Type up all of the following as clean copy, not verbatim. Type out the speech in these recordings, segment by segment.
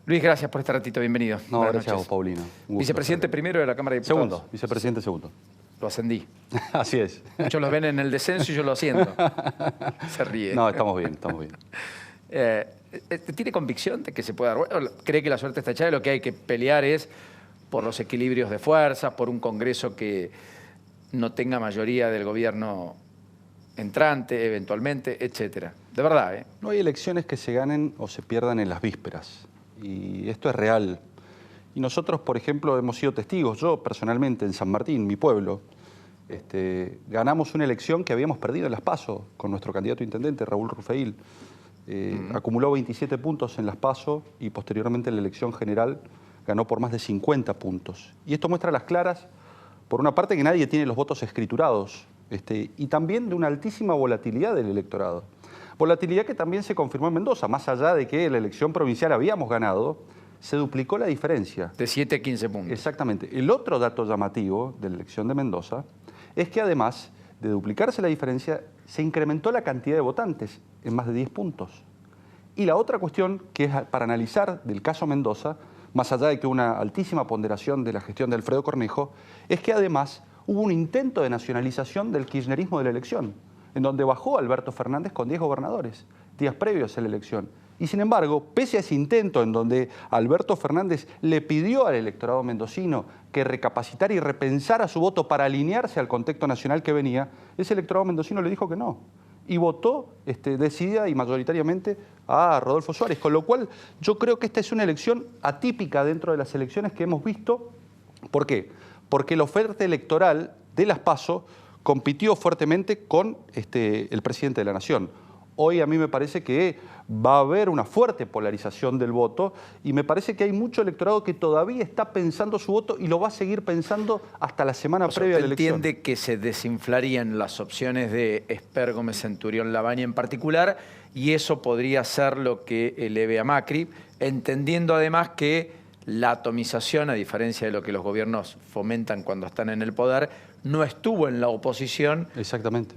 Luis, gracias por este ratito, bienvenido. No, Buenas gracias a noches. vos, Paulino. Vicepresidente primero de la Cámara de Diputados. Segundo, vicepresidente segundo. Lo ascendí. Así es. Muchos los ven en el descenso y yo lo siento. Se ríe. No, estamos bien, estamos bien. ¿Tiene convicción de que se puede dar vuelta? ¿Cree que la suerte está echada y lo que hay que pelear es por los equilibrios de fuerzas, por un Congreso que no tenga mayoría del gobierno entrante, eventualmente, etcétera? De verdad, ¿eh? No hay elecciones que se ganen o se pierdan en las vísperas. Y esto es real. Y nosotros, por ejemplo, hemos sido testigos. Yo, personalmente, en San Martín, mi pueblo, ganamos una elección que habíamos perdido en Las PASO con nuestro candidato a intendente, Raúl Rufeil. Acumuló 27 puntos en Las PASO y posteriormente en la elección general ganó por más de 50 puntos. Y esto muestra a las claras, por una parte, que nadie tiene los votos escriturados y también de una altísima volatilidad del electorado. Volatilidad que también se confirmó en Mendoza, más allá de que en la elección provincial habíamos ganado, se duplicó la diferencia. De 7 a 15 puntos. Exactamente. El otro dato llamativo de la elección de Mendoza es que además de duplicarse la diferencia, se incrementó la cantidad de votantes en más de 10 puntos. Y la otra cuestión que es para analizar del caso Mendoza, más allá de que una altísima ponderación de la gestión de Alfredo Cornejo, es que además hubo un intento de nacionalización del kirchnerismo de la elección, en donde bajó Alberto Fernández con 10 gobernadores, días previos a la elección. Y sin embargo, pese a ese intento en donde Alberto Fernández le pidió al electorado mendocino que recapacitara y repensara su voto para alinearse al contexto nacional que venía, ese electorado mendocino le dijo que no. Y votó decidida y mayoritariamente a Rodolfo Suárez. Con lo cual, yo creo que esta es una elección atípica dentro de las elecciones que hemos visto. ¿Por qué? Porque la oferta electoral de las PASO compitió fuertemente con el presidente de la Nación. Hoy a mí me parece que va a haber una fuerte polarización del voto y me parece que hay mucho electorado que todavía está pensando su voto y lo va a seguir pensando hasta la semana previa a la elección. ¿Entiende que se desinflarían las opciones de Esper, Gómez, Centurión, Lavagna en particular y eso podría ser lo que eleve a Macri, entendiendo además que la atomización, a diferencia de lo que los gobiernos fomentan cuando están en el poder, no estuvo en la oposición? Exactamente.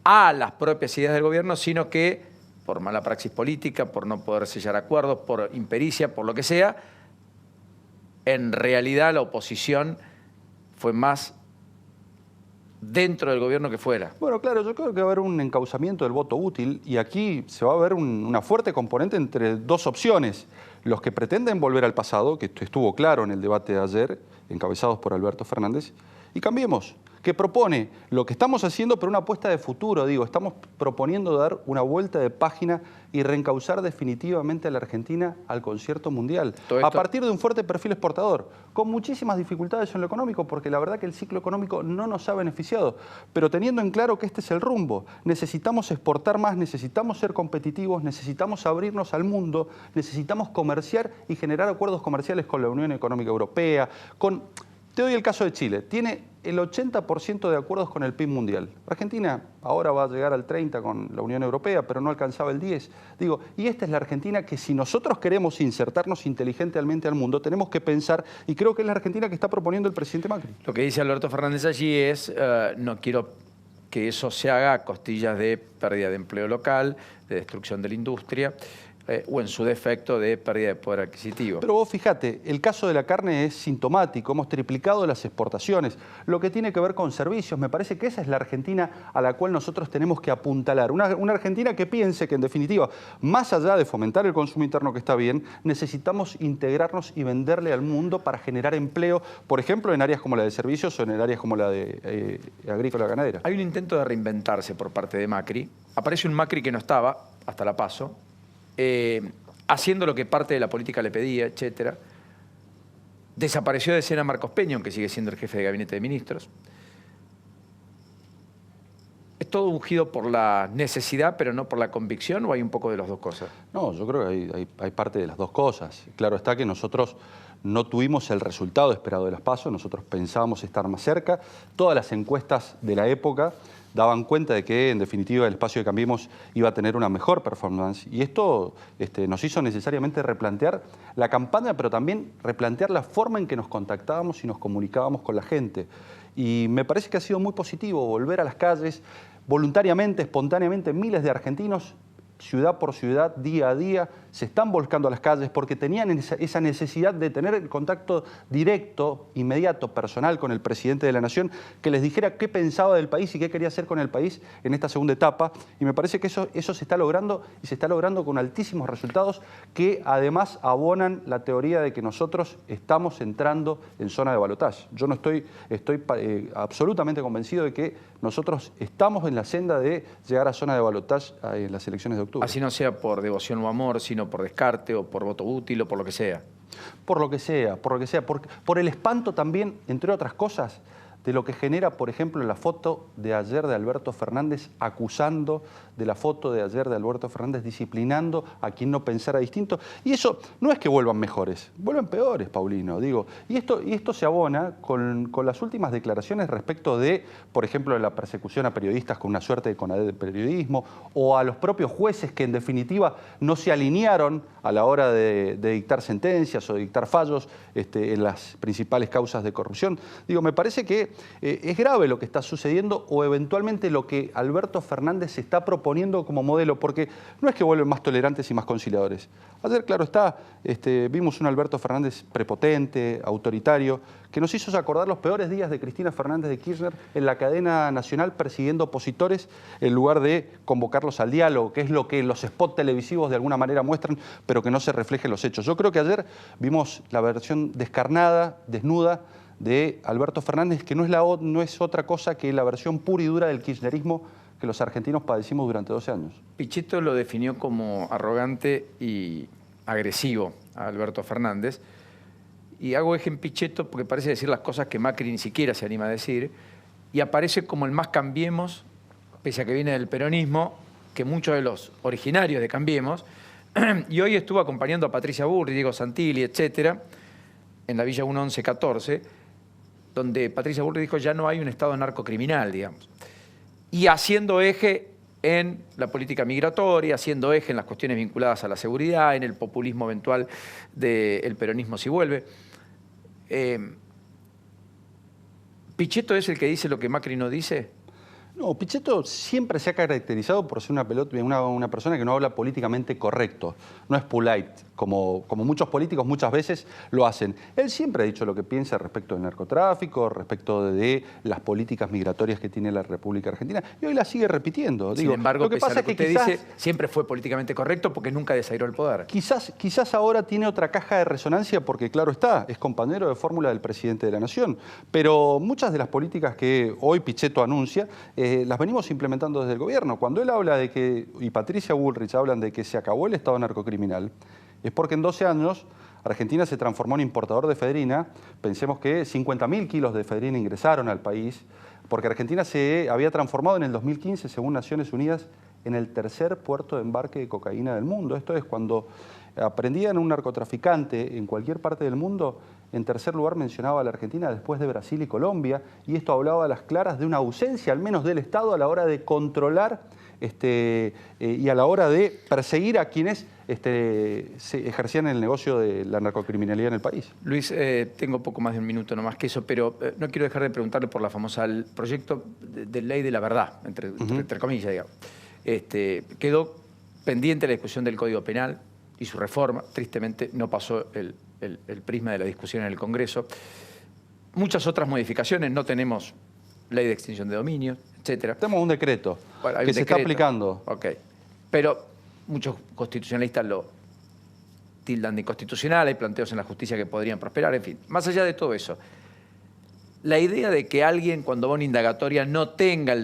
A las propias ideas del gobierno, sino que por mala praxis política, por no poder sellar acuerdos, por impericia, por lo que sea, en realidad la oposición fue más dentro del gobierno que fuera. Bueno, claro, yo creo que va a haber un encauzamiento del voto útil y aquí se va a ver una fuerte componente entre dos opciones. Los que pretenden volver al pasado, que estuvo claro en el debate de ayer, encabezados por Alberto Fernández, y Cambiemos, que propone lo que estamos haciendo, pero una apuesta de futuro. Digo, estamos proponiendo dar una vuelta de página y reencauzar definitivamente a la Argentina al concierto mundial. A partir de un fuerte perfil exportador, con muchísimas dificultades en lo económico, porque la verdad que el ciclo económico no nos ha beneficiado, pero teniendo en claro que este es el rumbo. Necesitamos exportar más, necesitamos ser competitivos, necesitamos abrirnos al mundo, necesitamos comerciar y generar acuerdos comerciales con la Unión Económica Europea, Te doy el caso de Chile. Tiene el 80% de acuerdos con el PIB mundial. Argentina ahora va a llegar al 30% con la Unión Europea, pero no alcanzaba el 10%. Digo, y esta es la Argentina que si nosotros queremos insertarnos inteligentemente al mundo, tenemos que pensar, y creo que es la Argentina que está proponiendo el presidente Macri. Lo que dice Alberto Fernández allí es, no quiero que eso se haga a costillas de pérdida de empleo local, de destrucción de la industria, o en su defecto de pérdida de poder adquisitivo. Pero vos fíjate, el caso de la carne es sintomático, hemos triplicado las exportaciones, lo que tiene que ver con servicios, me parece que esa es la Argentina a la cual nosotros tenemos que apuntalar, una Argentina que piense que en definitiva, más allá de fomentar el consumo interno que está bien, necesitamos integrarnos y venderle al mundo para generar empleo, por ejemplo, en áreas como la de servicios o en áreas como la de agrícola ganadera. Hay un intento de reinventarse por parte de Macri, aparece un Macri que no estaba, hasta la PASO, haciendo lo que parte de la política le pedía, etcétera. Desapareció de escena Marcos Peña, aunque sigue siendo el jefe de gabinete de ministros. ¿Es todo ungido por la necesidad, pero no por la convicción, o hay un poco de las dos cosas? No, yo creo que hay parte de las dos cosas. Claro está que nosotros no tuvimos el resultado esperado de las PASO, nosotros pensábamos estar más cerca. Todas las encuestas de la época daban cuenta de que, en definitiva, el espacio de Cambiemos iba a tener una mejor performance. Y esto nos hizo necesariamente replantear la campaña, pero también replantear la forma en que nos contactábamos y nos comunicábamos con la gente. Y me parece que ha sido muy positivo volver a las calles, voluntariamente, espontáneamente, miles de argentinos ciudad por ciudad, día a día, se están volcando a las calles porque tenían esa necesidad de tener el contacto directo, inmediato, personal con el presidente de la Nación, que les dijera qué pensaba del país y qué quería hacer con el país en esta segunda etapa. Y me parece que eso se está logrando, y se está logrando con altísimos resultados que además abonan la teoría de que nosotros estamos entrando en zona de balotaje. Yo no estoy absolutamente convencido de que nosotros estamos en la senda de llegar a zona de balotaje en las elecciones de octubre. Así no sea por devoción o amor, sino por descarte o por voto útil o por lo que sea. Por lo que sea, por el espanto también, entre otras cosas, de lo que genera, por ejemplo, la foto de ayer de Alberto Fernández acusando, de la foto de ayer de Alberto Fernández disciplinando a quien no pensara distinto. Y eso no es que vuelvan mejores, vuelven peores, Paulino, digo. Y esto se abona con las últimas declaraciones respecto de, por ejemplo, la persecución a periodistas con una suerte de CONADE de periodismo, o a los propios jueces que en definitiva no se alinearon a la hora de dictar sentencias o de dictar fallos en las principales causas de corrupción. Digo, me parece que es grave lo que está sucediendo, o eventualmente lo que Alberto Fernández se está proponiendo como modelo, porque no es que vuelven más tolerantes y más conciliadores. Ayer, claro está, vimos un Alberto Fernández prepotente, autoritario, que nos hizo acordar los peores días de Cristina Fernández de Kirchner en la cadena nacional persiguiendo opositores en lugar de convocarlos al diálogo, que es lo que los spots televisivos de alguna manera muestran, pero que no se refleja en los hechos. Yo creo que ayer vimos la versión descarnada, desnuda, de Alberto Fernández, que no es otra cosa que la versión pura y dura del kirchnerismo que los argentinos padecimos durante 12 años. Pichetto lo definió como arrogante y agresivo a Alberto Fernández. Y hago eje en Pichetto porque parece decir las cosas que Macri ni siquiera se anima a decir. Y aparece como el más Cambiemos, pese a que viene del peronismo, que muchos de los originarios de Cambiemos. Y hoy estuvo acompañando a Patricia Bullrich, Diego Santilli, etcétera, en la Villa 1114, donde Patricia Bullrich dijo ya no hay un Estado narcocriminal, digamos. Y haciendo eje en la política migratoria, haciendo eje en las cuestiones vinculadas a la seguridad, en el populismo eventual del peronismo si vuelve. ¿Pichetto es el que dice lo que Macri no dice? No, Pichetto siempre se ha caracterizado por ser una persona que no habla políticamente correcto, no es polite, como muchos políticos muchas veces lo hacen. Él siempre ha dicho lo que piensa respecto del narcotráfico, respecto de las políticas migratorias que tiene la República Argentina, y hoy la sigue repitiendo. Sin embargo, lo que pasa es que usted dice, siempre fue políticamente correcto porque nunca desairó el poder. Quizás ahora tiene otra caja de resonancia porque, claro está, es compañero de fórmula del presidente de la Nación, pero muchas de las políticas que hoy Pichetto anuncia las venimos implementando desde el gobierno. Cuando él habla de que, y Patricia Bullrich hablan de que se acabó el Estado narcocriminal, es porque en 12 años Argentina se transformó en importador de efedrina. Pensemos que 50.000 kilos de efedrina ingresaron al país, porque Argentina se había transformado en el 2015, según Naciones Unidas, en el tercer puerto de embarque de cocaína del mundo. Esto es, cuando aprendían un narcotraficante en cualquier parte del mundo, en tercer lugar mencionaba a la Argentina después de Brasil y Colombia, y esto hablaba a las claras de una ausencia, al menos del Estado, a la hora de controlar y a la hora de perseguir a quienes se ejercían el negocio de la narcocriminalidad en el país. Luis, tengo poco más de un minuto, no más que eso, pero no quiero dejar de preguntarle por la famosa proyecto de ley de la verdad, entre comillas, digamos. Quedó pendiente la discusión del Código Penal y su reforma. Tristemente no pasó el prisma de la discusión en el Congreso. Muchas otras modificaciones, no tenemos ley de extinción de dominio, etcétera. Tenemos un decreto que se está aplicando. Ok, pero muchos constitucionalistas lo tildan de inconstitucional, hay planteos en la justicia que podrían prosperar, en fin. Más allá de todo eso, la idea de que alguien cuando va a una indagatoria no tenga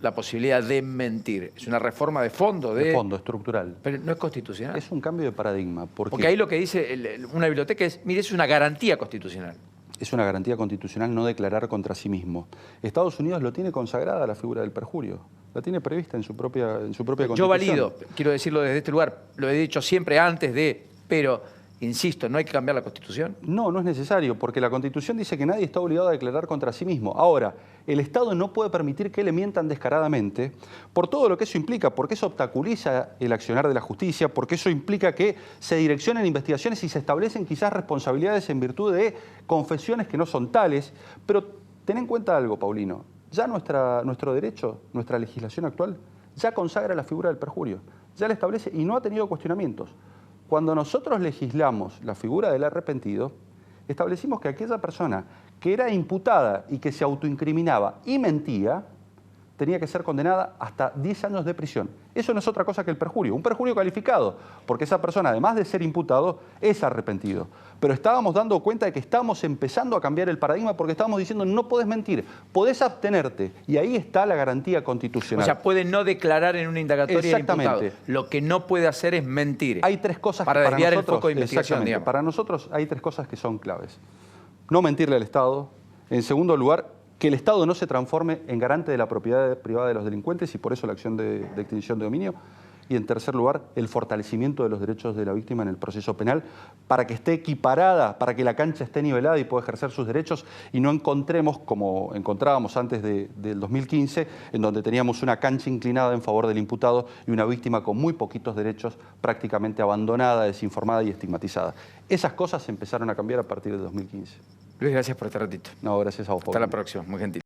la posibilidad de mentir, es una reforma de fondo. De fondo, estructural. Pero no es constitucional. Es un cambio de paradigma. Porque ahí lo que dice una biblioteca es, mire, es una garantía constitucional. Es una garantía constitucional no declarar contra sí mismo. Estados Unidos lo tiene consagrada la figura del perjurio. La tiene prevista en su propia Constitución. Yo valido, quiero decirlo desde este lugar, lo he dicho siempre antes de, pero insisto, ¿no hay que cambiar la Constitución? No, no es necesario, porque la Constitución dice que nadie está obligado a declarar contra sí mismo. Ahora, el Estado no puede permitir que le mientan descaradamente por todo lo que eso implica, porque eso obstaculiza el accionar de la justicia, porque eso implica que se direccionen investigaciones y se establecen quizás responsabilidades en virtud de confesiones que no son tales. Pero ten en cuenta algo, Paulino, ya nuestro derecho, nuestra legislación actual, ya consagra la figura del perjurio. ya la establece y no ha tenido cuestionamientos. Cuando nosotros legislamos la figura del arrepentido, establecimos que aquella persona que era imputada y que se autoincriminaba y mentía, tenía que ser condenada hasta 10 años de prisión. Eso no es otra cosa que el perjurio, un perjurio calificado, porque esa persona, además de ser imputado, es arrepentido. Pero estábamos dando cuenta de que estábamos empezando a cambiar el paradigma porque estábamos diciendo no podés mentir, podés abstenerte, y ahí está la garantía constitucional. O sea, puede no declarar en una indagatoria el imputado. Exactamente. Lo que no puede hacer es mentir. Hay tres cosas para que desviar nosotros, el foco de investigación, exactamente, digamos. para nosotros hay tres cosas que son claves. No mentirle al Estado. En segundo lugar, que el Estado no se transforme en garante de la propiedad privada de los delincuentes y por eso la acción de extinción de dominio. Y en tercer lugar, el fortalecimiento de los derechos de la víctima en el proceso penal para que esté equiparada, para que la cancha esté nivelada y pueda ejercer sus derechos y no encontremos, como encontrábamos antes del 2015, en donde teníamos una cancha inclinada en favor del imputado y una víctima con muy poquitos derechos, prácticamente abandonada, desinformada y estigmatizada. Esas cosas empezaron a cambiar a partir de 2015. Luis, gracias por este ratito. No, gracias a vos, Pablo. Hasta la próxima, muy gentil.